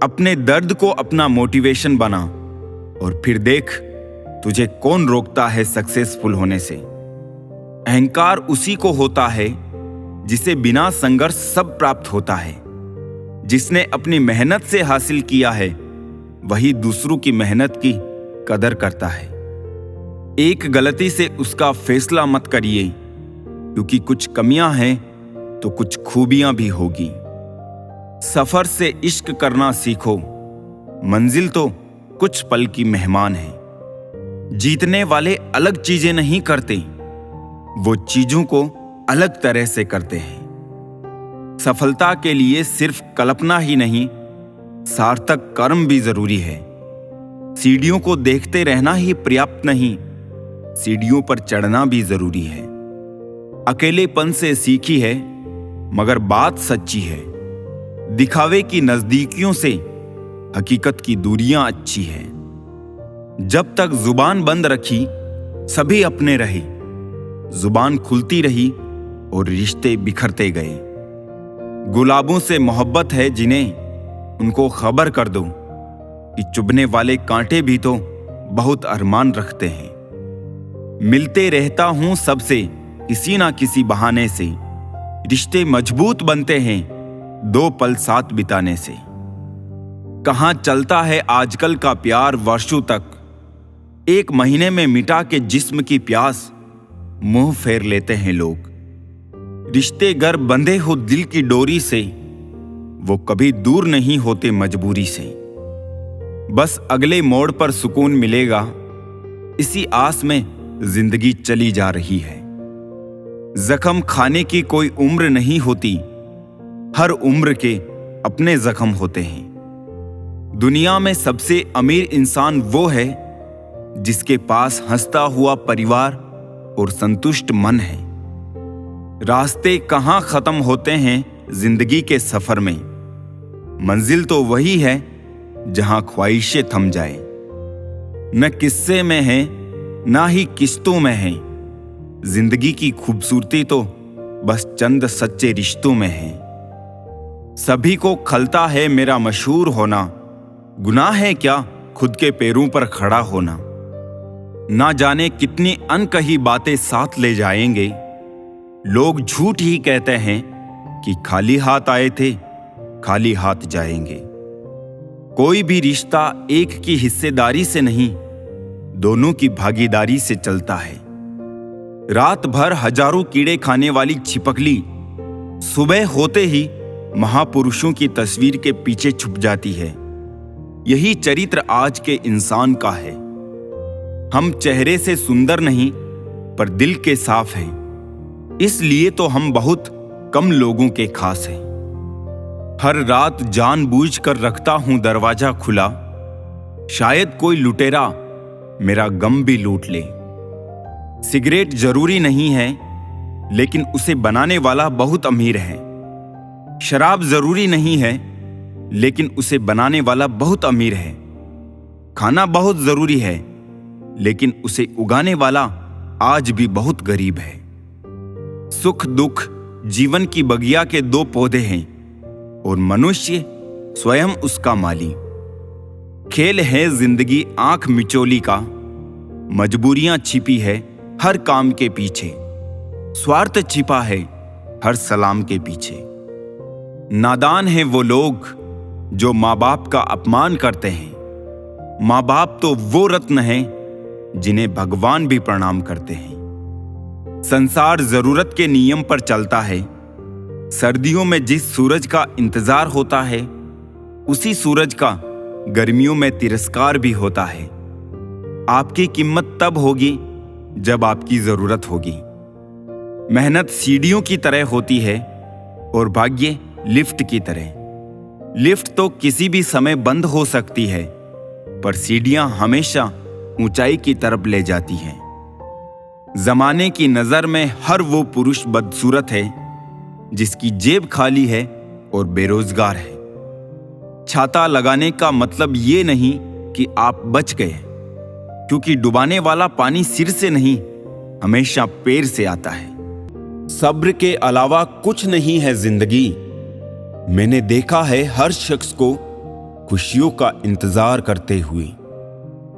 अपने दर्द को अपना मोटिवेशन बना और फिर देख तुझे कौन रोकता है सक्सेसफुल होने से। अहंकार उसी को होता है जिसे बिना संघर्ष सब प्राप्त होता है। जिसने अपनी मेहनत से हासिल किया है वही दूसरों की मेहनत की कदर करता है। एक गलती से उसका फैसला मत करिए, क्योंकि कुछ कमियां हैं तो कुछ खूबियां भी होगी। सफर से इश्क करना सीखो, मंजिल तो कुछ पल की मेहमान है। जीतने वाले अलग चीजें नहीं करते, वो चीजों को अलग तरह से करते हैं। सफलता के लिए सिर्फ कल्पना ही नहीं, सार्थक कर्म भी जरूरी है। सीढ़ियों को देखते रहना ही पर्याप्त नहीं, सीढ़ियों पर चढ़ना भी जरूरी है। अकेलेपन से सीखी है, मगर बात सच्ची है। दिखावे की नजदीकियों से हकीकत की दूरियां अच्छी है। जब तक जुबान बंद रखी सभी अपने रहे, जुबान खुलती रही और रिश्ते बिखरते गए। गुलाबों से मोहब्बत है जिन्हें उनको खबर कर दो कि चुभने वाले कांटे भी तो बहुत अरमान रखते हैं। मिलते रहता हूं सबसे किसी ना किसी बहाने से, रिश्ते मजबूत बनते हैं दो पल साथ बिताने से। कहां चलता है आजकल का प्यार वर्षों तक, एक महीने में मिटा के जिस्म की प्यास मुंह फेर लेते हैं लोग। रिश्ते गर बंधे हो दिल की डोरी से, वो कभी दूर नहीं होते मजबूरी से। बस अगले मोड़ पर सुकून मिलेगा, इसी आस में जिंदगी चली जा रही है। जख्म खाने की कोई उम्र नहीं होती, हर उम्र के अपने जख्म होते हैं। दुनिया में सबसे अमीर इंसान वो है जिसके पास हंसता हुआ परिवार और संतुष्ट मन है। रास्ते कहां खत्म होते हैं जिंदगी के सफर में, मंजिल तो वही है जहां ख्वाहिशें थम जाए। न किस्से में है ना ही किस्तों में है, जिंदगी की खूबसूरती तो बस चंद सच्चे रिश्तों में है। सभी को खलता है मेरा मशहूर होना, गुनाह है क्या खुद के पैरों पर खड़ा होना। ना जाने कितनी अनकही बातें साथ ले जाएंगे, लोग झूठ ही कहते हैं कि खाली हाथ आए थे खाली हाथ जाएंगे। कोई भी रिश्ता एक की हिस्सेदारी से नहीं, दोनों की भागीदारी से चलता है। रात भर हजारों कीड़े खाने वाली छिपकली सुबह होते ही महापुरुषों की तस्वीर के पीछे छुप जाती है। यही चरित्र आज के इंसान का है। हम चेहरे से सुंदर नहीं पर दिल के साफ हैं, इसलिए तो हम बहुत कम लोगों के खास हैं। हर रात जानबूझकर रखता हूं दरवाजा खुला, शायद कोई लुटेरा मेरा गम भी लूट ले। सिगरेट जरूरी नहीं है, लेकिन उसे बनाने वाला बहुत अमीर है। शराब जरूरी नहीं है, लेकिन उसे बनाने वाला बहुत अमीर है। खाना बहुत जरूरी है, लेकिन उसे उगाने वाला आज भी बहुत गरीब है। सुख दुख जीवन की बगिया के दो पौधे हैं और मनुष्य स्वयं उसका माली। खेल है जिंदगी आंख मिचोली का, मजबूरियां छिपी है हर काम के पीछे, स्वार्थ छिपा है हर सलाम के पीछे। नादान है वो लोग जो माँ बाप का अपमान करते हैं। माँ बाप तो वो रत्न हैं जिन्हें भगवान भी प्रणाम करते हैं। संसार जरूरत के नियम पर चलता है। सर्दियों में जिस सूरज का इंतजार होता है, उसी सूरज का गर्मियों में तिरस्कार भी होता है। आपकी कीमत तब होगी जब आपकी जरूरत होगी। मेहनत सीढ़ियों की तरह होती है और भाग्य लिफ्ट की तरह। लिफ्ट तो किसी भी समय बंद हो सकती है, पर सीढ़ियां हमेशा ऊंचाई की तरफ ले जाती हैं। जमाने की नजर में हर वो पुरुष बदसूरत है जिसकी जेब खाली है और बेरोजगार है। छाता लगाने का मतलब ये नहीं कि आप बच गए, क्योंकि डुबाने वाला पानी सिर से नहीं, हमेशा पैर से आता है। सब्र के अलावा कुछ नहीं है जिंदगी। मैंने देखा है हर शख्स को खुशियों का इंतजार करते हुए।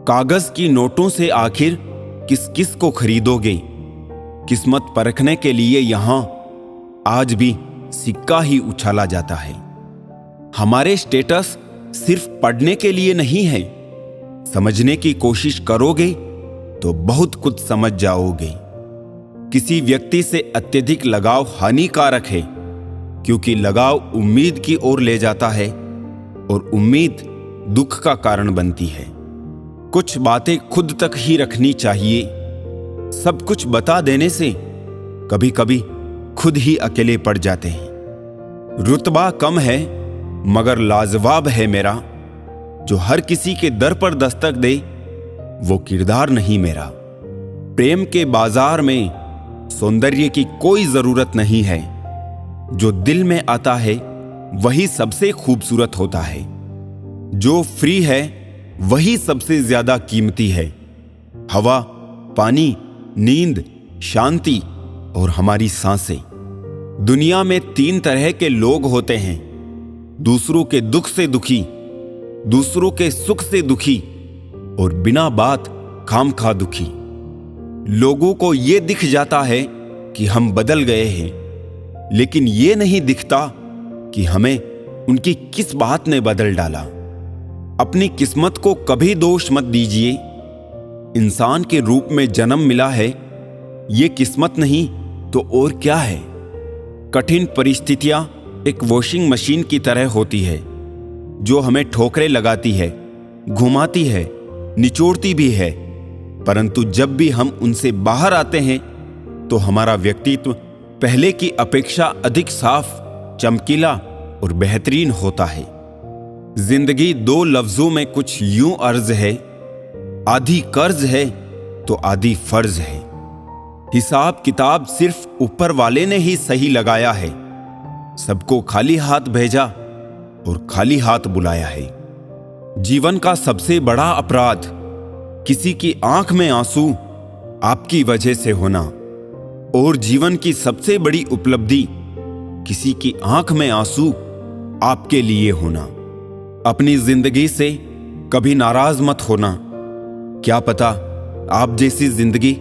कागज की नोटों से आखिर किस किस को खरीदोगे? किस्मत परखने के लिए यहां आज भी सिक्का ही उछाला जाता है। हमारे स्टेटस सिर्फ पढ़ने के लिए नहीं है। समझने की कोशिश करोगे तो बहुत कुछ समझ जाओगे। किसी व्यक्ति से अत्यधिक लगाव हानिकारक है, क्योंकि लगाव उम्मीद की ओर ले जाता है और उम्मीद दुख का कारण बनती है। कुछ बातें खुद तक ही रखनी चाहिए। सब कुछ बता देने से कभी कभी खुद ही अकेले पड़ जाते हैं। रुतबा कम है मगर लाजवाब है मेरा, जो हर किसी के दर पर दस्तक दे वो किरदार नहीं मेरा। प्रेम के बाजार में सौंदर्य की कोई जरूरत नहीं है। जो दिल में आता है वही सबसे खूबसूरत होता है। जो फ्री है वही सबसे ज्यादा कीमती है। हवा, पानी, नींद, शांति और हमारी सांसें। दुनिया में 3 तरह के लोग होते हैं: दूसरों के दुख से दुखी, दूसरों के सुख से दुखी और बिना बात खामखा दुखी। लोगों को यह दिख जाता है कि हम बदल गए हैं, लेकिन यह नहीं दिखता कि हमें उनकी किस बात ने बदल डाला। अपनी किस्मत को कभी दोष मत दीजिए। इंसान के रूप में जन्म मिला है, ये किस्मत नहीं तो और क्या है। कठिन परिस्थितियां एक वॉशिंग मशीन की तरह होती है, जो हमें ठोकरें लगाती है, घुमाती है, निचोड़ती भी है, परंतु जब भी हम उनसे बाहर आते हैं तो हमारा व्यक्तित्व पहले की अपेक्षा अधिक साफ, चमकीला और बेहतरीन होता है। जिंदगी 2 लफ्जों में कुछ यूं अर्ज है: आधी कर्ज है तो आधी फर्ज है। हिसाब किताब सिर्फ ऊपर वाले ने ही सही लगाया है। सबको खाली हाथ भेजा और खाली हाथ बुलाया है। जीवन का सबसे बड़ा अपराध किसी की आंख में आंसू आपकी वजह से होना, और जीवन की सबसे बड़ी उपलब्धि किसी की आंख में आंसू आपके लिए होना। अपनी जिंदगी से कभी नाराज मत होना। क्या पता आप जैसी जिंदगी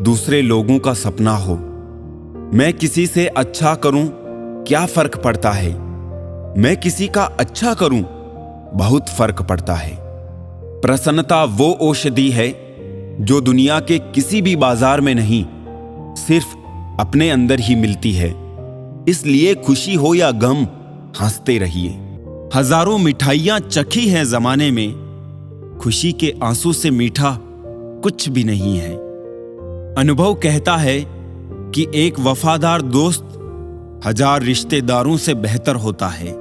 दूसरे लोगों का सपना हो। मैं किसी से अच्छा करूं, क्या फर्क पड़ता है। मैं किसी का अच्छा करूं, बहुत फर्क पड़ता है। प्रसन्नता वो औषधि है जो दुनिया के किसी भी बाजार में नहीं, सिर्फ अपने अंदर ही मिलती है। इसलिए खुशी हो या गम, हंसते रहिए। हजारों मिठाइयां चखी हैं जमाने में, खुशी के आंसू से मीठा कुछ भी नहीं है। अनुभव कहता है कि एक वफादार दोस्त 1000 रिश्तेदारों से बेहतर होता है।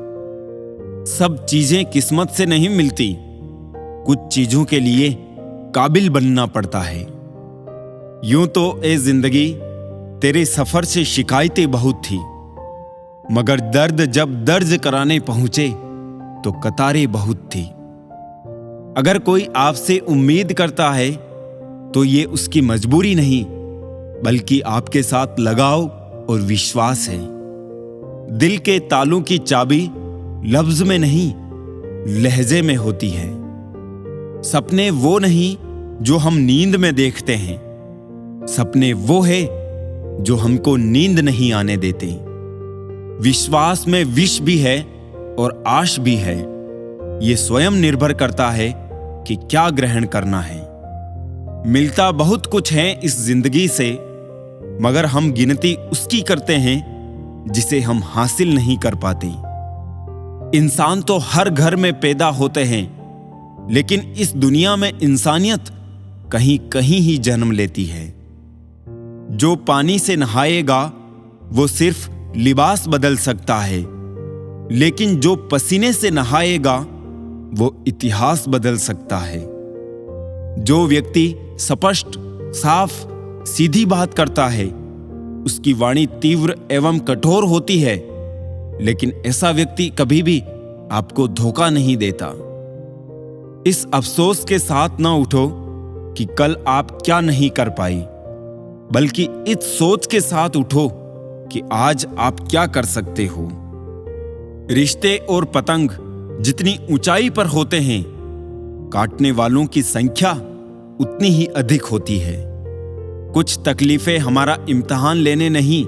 सब चीजें किस्मत से नहीं मिलती, कुछ चीजों के लिए काबिल बनना पड़ता है। यूं तो ए जिंदगी तेरे सफर से शिकायतें बहुत थी, मगर दर्द जब दर्ज कराने पहुंचे तो कतारें बहुत थी। अगर कोई आपसे उम्मीद करता है तो ये उसकी मजबूरी नहीं, बल्कि आपके साथ लगाव और विश्वास है। दिल के तालों की चाबी लफ्ज में नहीं, लहजे में होती है। सपने वो नहीं जो हम नींद में देखते हैं, सपने वो है जो हमको नींद नहीं आने देते। विश्वास में विष भी है और आश भी है। ये स्वयं निर्भर करता है कि क्या ग्रहण करना है। मिलता बहुत कुछ है इस जिंदगी से, मगर हम गिनती उसकी करते हैं जिसे हम हासिल नहीं कर पाते। इंसान तो हर घर में पैदा होते हैं, लेकिन इस दुनिया में इंसानियत कहीं कहीं ही जन्म लेती है। जो पानी से नहाएगा वो सिर्फ लिबास बदल सकता है, लेकिन जो पसीने से नहाएगा वो इतिहास बदल सकता है। जो व्यक्ति स्पष्ट, साफ, सीधी बात करता है, उसकी वाणी तीव्र एवं कठोर होती है, लेकिन ऐसा व्यक्ति कभी भी आपको धोखा नहीं देता। इस अफसोस के साथ ना उठो कि कल आप क्या नहीं कर पाई, बल्कि इस सोच के साथ उठो कि आज आप क्या कर सकते हो। रिश्ते और पतंग जितनी ऊंचाई पर होते हैं, काटने वालों की संख्या उतनी ही अधिक होती है। कुछ तकलीफें हमारा इम्तिहान लेने नहीं,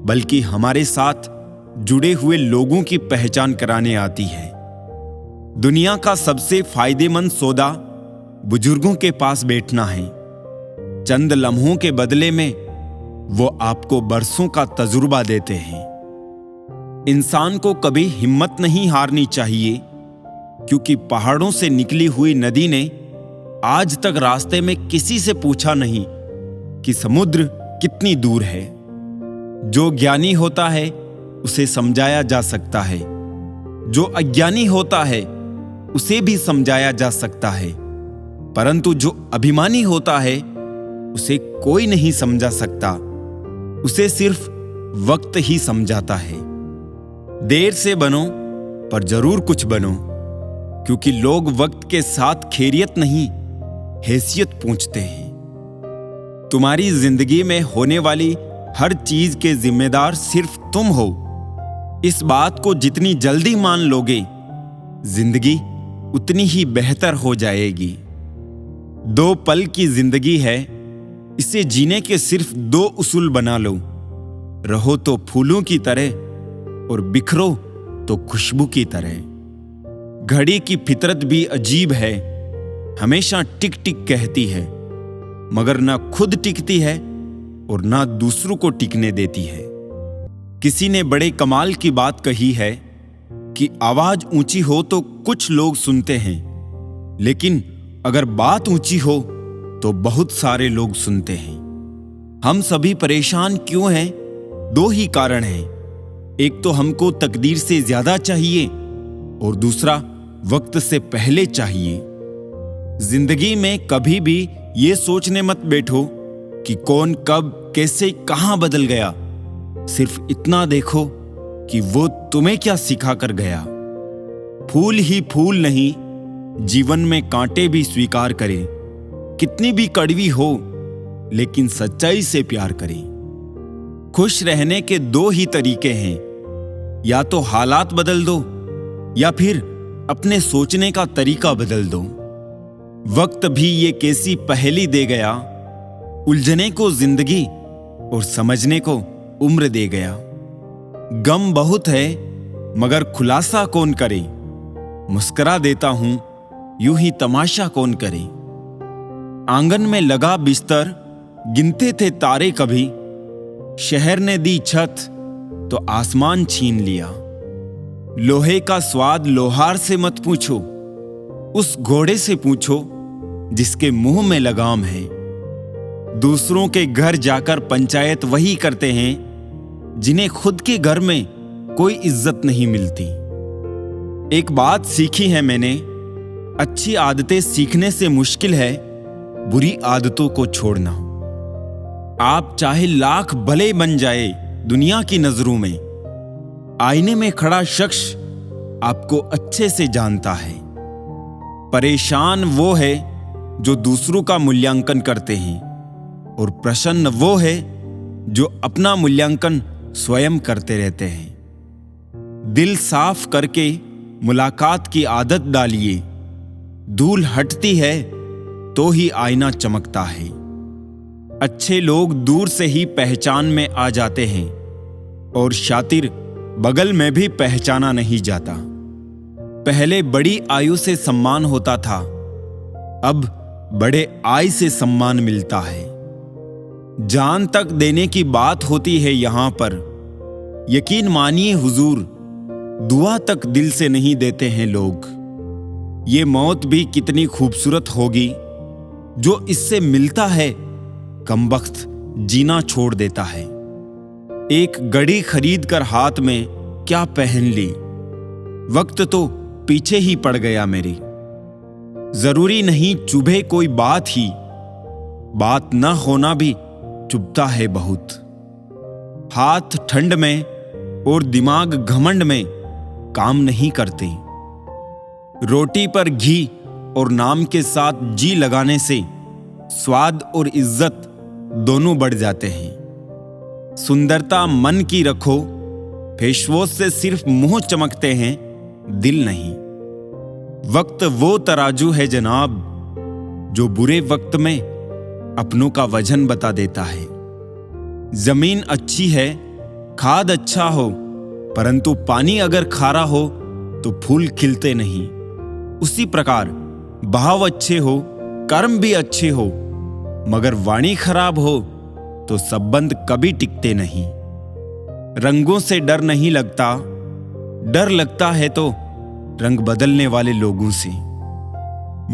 बल्कि हमारे साथ जुड़े हुए लोगों की पहचान कराने आती है। दुनिया का सबसे फायदेमंद सौदा बुजुर्गों के पास बैठना है। चंद लम्हों के बदले में वो आपको बरसों का तजुर्बा देते हैं। इंसान को कभी हिम्मत नहीं हारनी चाहिए, क्योंकि पहाड़ों से निकली हुई नदी ने आज तक रास्ते में किसी से पूछा नहीं कि समुद्र कितनी दूर है। जो ज्ञानी होता है उसे समझाया जा सकता है, जो अज्ञानी होता है उसे भी समझाया जा सकता है, परंतु जो अभिमानी होता है उसे कोई नहीं समझा सकता, उसे सिर्फ वक्त ही समझाता है। देर से बनो पर जरूर कुछ बनो, क्योंकि लोग वक्त के साथ खैरियत नहीं, हैसियत पूछते हैं। तुम्हारी जिंदगी में होने वाली हर चीज के जिम्मेदार सिर्फ तुम हो। इस बात को जितनी जल्दी मान लोगे, जिंदगी उतनी ही बेहतर हो जाएगी। 2 पल की जिंदगी है, इसे जीने के सिर्फ 2 उसूल बना लो। रहो तो फूलों की तरह और बिखरो तो खुशबू की तरह। घड़ी की फितरत भी अजीब है, हमेशा टिक टिक कहती है, मगर ना खुद टिकती है और ना दूसरों को टिकने देती है। किसी ने बड़े कमाल की बात कही है कि आवाज ऊंची हो तो कुछ लोग सुनते हैं, लेकिन अगर बात ऊंची हो तो बहुत सारे लोग सुनते हैं। हम सभी परेशान क्यों हैं? 2 ही कारण हैं। एक तो हमको तकदीर से ज्यादा चाहिए और दूसरा वक्त से पहले चाहिए। जिंदगी में कभी भी ये सोचने मत बैठो कि कौन कब कैसे कहां बदल गया। सिर्फ इतना देखो कि वो तुम्हें क्या सिखा कर गया। फूल ही फूल नहीं, जीवन में कांटे भी स्वीकार करें। कितनी भी कड़वी हो, लेकिन सच्चाई से प्यार करें। खुश रहने के 2 ही तरीके हैं, या तो हालात बदल दो या फिर अपने सोचने का तरीका बदल दो। वक्त भी ये कैसी पहेली दे गया, उलझने को जिंदगी और समझने को उम्र दे गया। गम बहुत है मगर खुलासा कौन करे, मुस्कुरा देता हूं यूं ही तमाशा कौन करे। आंगन में लगा बिस्तर, गिनते थे तारे कभी, शहर ने दी छत तो आसमान छीन लिया। लोहे का स्वाद लोहार से मत पूछो, उस घोड़े से पूछो जिसके मुंह में लगाम है। दूसरों के घर जाकर पंचायत वही करते हैं जिन्हें खुद के घर में कोई इज्जत नहीं मिलती। एक बात सीखी है मैंने, अच्छी आदतें सीखने से मुश्किल है बुरी आदतों को छोड़ना। आप चाहे लाख भले बन जाए दुनिया की नजरों में, आईने में खड़ा शख्स आपको अच्छे से जानता है। परेशान वो है जो दूसरों का मूल्यांकन करते हैं और प्रसन्न वो है जो अपना मूल्यांकन स्वयं करते रहते हैं। दिल साफ करके मुलाकात की आदत डालिए। धूल हटती है तो ही आईना चमकता है। अच्छे लोग दूर से ही पहचान में आ जाते हैं और शातिर बगल में भी पहचाना नहीं जाता। पहले बड़ी आयु से सम्मान होता था, अब बड़े आय से सम्मान मिलता है। जान तक देने की बात होती है यहां पर। यकीन मानिए हुजूर, दुआ तक दिल से नहीं देते हैं लोग। ये मौत भी कितनी खूबसूरत होगी, जो इससे मिलता है कमबख्त जीना छोड़ देता है। एक घड़ी खरीद कर हाथ में क्या पहन ली, वक्त तो पीछे ही पड़ गया मेरे। जरूरी नहीं चुभे कोई बात ही, बात न होना भी चुभता है बहुत। हाथ ठंड में और दिमाग घमंड में काम नहीं करते। रोटी पर घी और नाम के साथ जी लगाने से स्वाद और इज्जत दोनों बढ़ जाते हैं। सुंदरता मन की रखो, फेसवॉश से सिर्फ मुंह चमकते हैं, दिल नहीं। वक्त वो तराजू है जनाब जो बुरे वक्त में अपनों का वजन बता देता है। जमीन अच्छी है, खाद अच्छा हो, परंतु पानी अगर खारा हो तो फूल खिलते नहीं। उसी प्रकार भाव अच्छे हो, कर्म भी अच्छे हो, मगर वाणी खराब हो तो संबंध कभी टिकते नहीं। रंगों से डर नहीं लगता, डर लगता है तो रंग बदलने वाले लोगों से।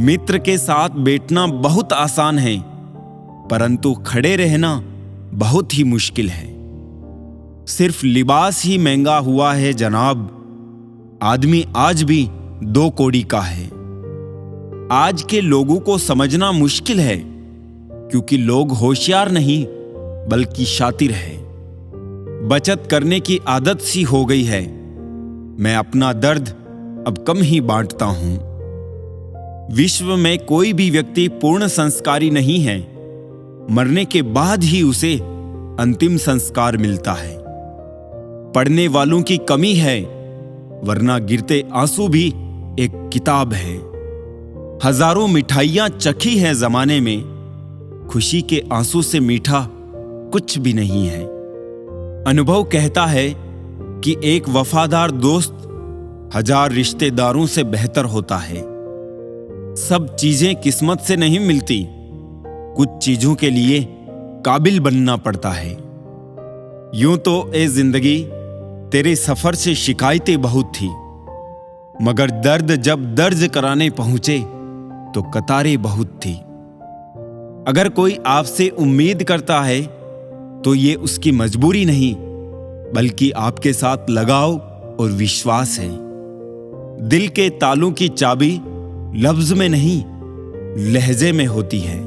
मित्र के साथ बैठना बहुत आसान है, परंतु खड़े रहना बहुत ही मुश्किल है। सिर्फ लिबास ही महंगा हुआ है जनाब, आदमी आज भी 2 कौड़ी का है। आज के लोगों को समझना मुश्किल है, क्योंकि लोग होशियार नहीं बल्कि शातिर है। बचत करने की आदत सी हो गई है। मैं अपना दर्द अब कम ही बांटता हूं। विश्व में कोई भी व्यक्ति पूर्ण संस्कारी नहीं है। मरने के बाद ही उसे अंतिम संस्कार मिलता है। पढ़ने वालों की कमी है, वरना गिरते आंसू भी एक किताब है। हजारों मिठाइयां चखी है जमाने में, खुशी के आंसू से मीठा कुछ भी नहीं है। अनुभव कहता है कि एक वफादार दोस्त 1000 रिश्तेदारों से बेहतर होता है। सब चीजें किस्मत से नहीं मिलती, कुछ चीजों के लिए काबिल बनना पड़ता है। यूं तो ए जिंदगी तेरे सफर से शिकायतें बहुत थी, मगर दर्द जब दर्ज कराने पहुंचे तो कतारें बहुत थी। अगर कोई आपसे उम्मीद करता है तो ये उसकी मजबूरी नहीं, बल्कि आपके साथ लगाव और विश्वास है। दिल के तालों की चाबी लफ्ज में नहीं, लहजे में होती है।